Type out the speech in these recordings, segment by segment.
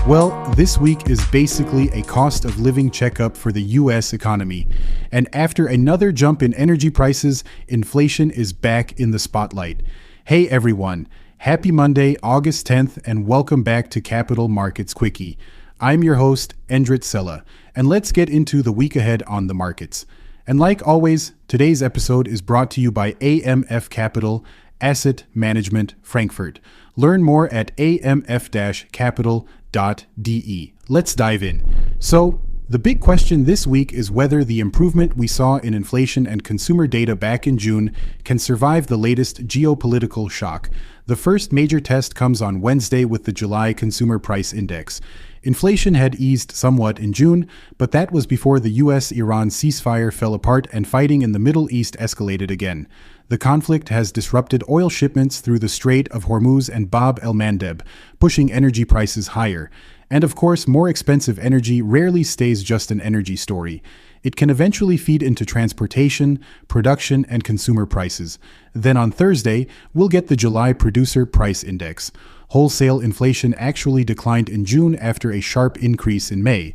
Well, this week is basically a cost of living checkup for the US economy. And after another jump in energy prices, inflation is back in the spotlight. Hey everyone, happy Monday, August 10th, and welcome back to Capital Markets Quickie. I'm your host, Endrit Sella, and let's get into the week ahead on the markets. And like always, today's episode is brought to you by AMF Capital Asset Management Frankfurt. Learn more at amf-capital.de. Let's dive in. So, the big question this week is whether the improvement we saw in inflation and consumer data back in June can survive the latest geopolitical shock. The first major test comes on Wednesday with the July Consumer Price Index. Inflation had eased somewhat in June, but that was before the US-Iran ceasefire fell apart and fighting in the Middle East escalated again. The conflict has disrupted oil shipments through the Strait of Hormuz and Bab el-Mandeb, pushing energy prices higher. And of course, more expensive energy rarely stays just an energy story. It can eventually feed into transportation, production, and consumer prices. Then on Thursday, we'll get the July Producer Price Index. Wholesale inflation actually declined in June after a sharp increase in May.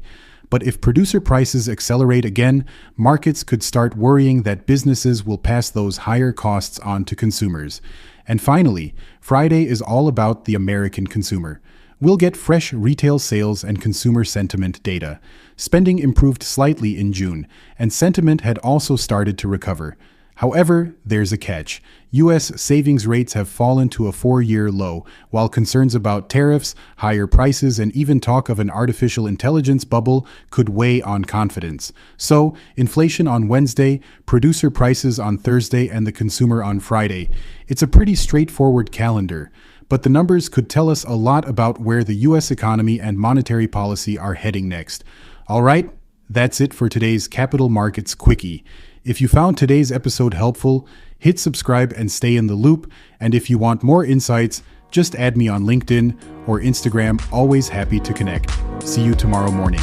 But if producer prices accelerate again, markets could start worrying that businesses will pass those higher costs on to consumers. And finally, Friday is all about the American consumer. We'll get fresh retail sales and consumer sentiment data. Spending improved slightly in June, and sentiment had also started to recover. However, there's a catch. U.S. savings rates have fallen to a 4-year low, while concerns about tariffs, higher prices, and even talk of an artificial intelligence bubble could weigh on confidence. So, inflation on Wednesday, producer prices on Thursday, and the consumer on Friday. It's a pretty straightforward calendar, but the numbers could tell us a lot about where the U.S. economy and monetary policy are heading next. All right, that's it for today's Capital Markets Quickie. If you found today's episode helpful, hit subscribe and stay in the loop. And if you want more insights, just add me on LinkedIn or Instagram. Always happy to connect. See you tomorrow morning.